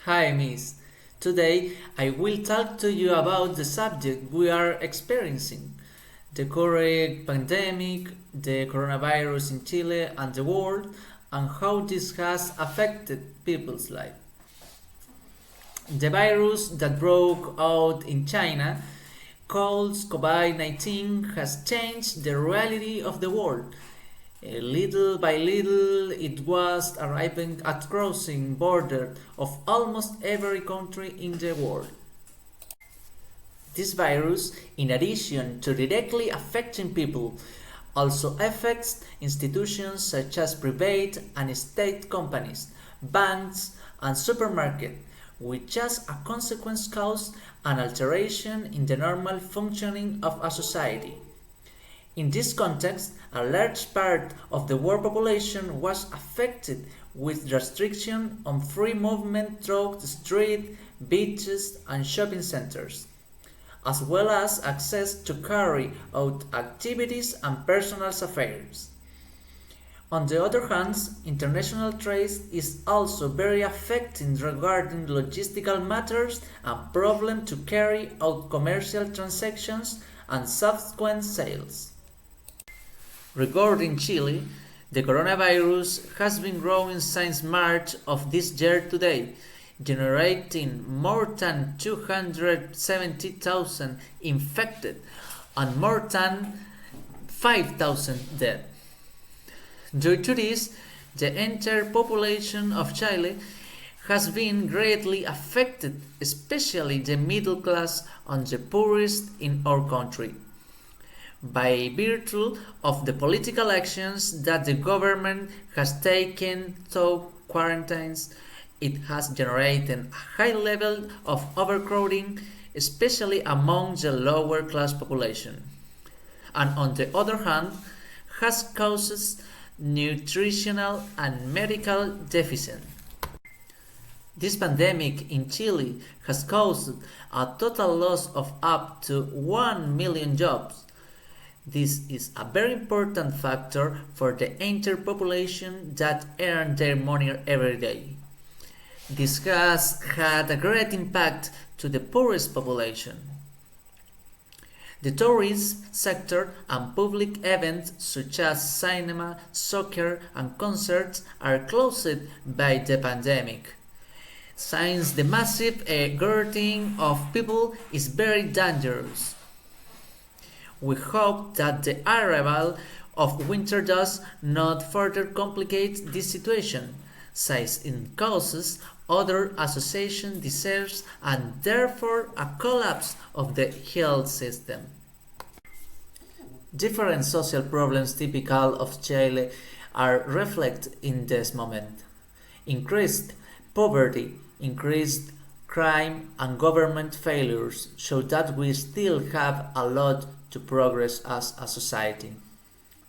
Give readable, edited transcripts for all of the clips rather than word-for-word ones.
Hi, Miss. Today I will talk to you about the subject we are experiencing the current pandemic, the coronavirus in Chile and the world, and how this has affected people's life. The virus that broke out in China, called COVID 19, has changed the reality of the world. Little by little, it was arriving at crossing border of almost every country in the world. This virus, in addition to directly affecting people, also affects institutions such as private and state companies, banks, and supermarkets, which as a consequence cause an alteration in the normal functioning of a society. In this context, a large part of the world population was affected with restriction on free movement through the street, beaches, and shopping centers, as well as access to carry out activities and personal affairs. On the other hand, international trade is also very affected regarding logistical matters and problem to carry out commercial transactions and subsequent sales. Regarding Chile, the coronavirus has been growing since March of this year to date, generating more than 270,000 infected and more than 5,000 dead. Due to this, the entire population of Chile has been greatly affected, especially the middle class and the poorest in our country, by virtue of the political actions that the government has taken through quarantines. It has generated a high level of overcrowding, especially among the lower class population, and on the other hand, has caused nutritional and medical deficit. This pandemic in Chile has caused a total loss of up to 1 million jobs. This is a very important factor for the entire population that earn their money every day. This has had a great impact to the poorest population. The tourism sector and public events such as cinema, soccer, and concerts are closed by the pandemic, since the massive gathering of people is very dangerous. We hope that the arrival of winter does not further complicate this situation, since it causes other association diseases and therefore a collapse of the health system. Different social problems typical of Chile are reflected in this moment. Increased poverty, increased crime, and government failures show that we still have a lot to progress as a society.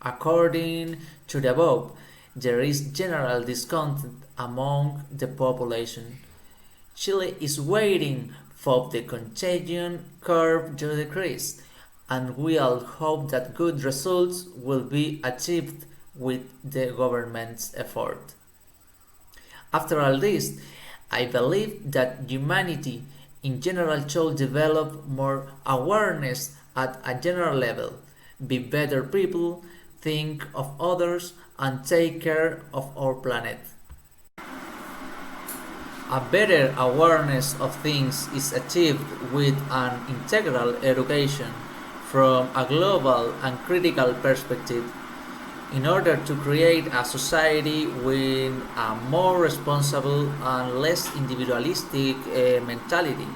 According to the above, there is general discontent among the population. Chile is waiting for the contagion curve to decrease, and we all hope that good results will be achieved with the government's effort. After all this, I believe that humanity in general should develop more awareness at a general level, be better people, think of others, and take care of our planet. A better awareness of things is achieved with an integral education from a global and critical perspective in order to create a society with a more responsible and less individualistic mentality.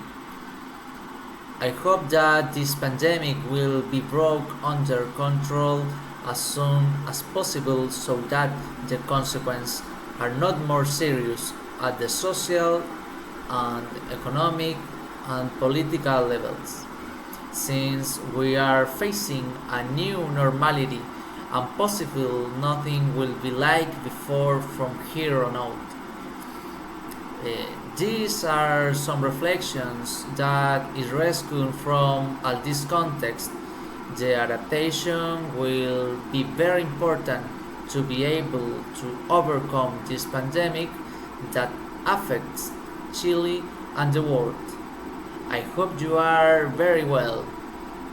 I hope that this pandemic will be brought under control as soon as possible so that the consequences are not more serious at the social and economic and political levels, since we are facing a new normality and possibly nothing will be like before from here on out. These are some reflections that is rescued from all this context. The adaptation will be very important to be able to overcome this pandemic that affects Chile, and the world. I hope you are very well.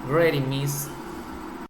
Great, Miss.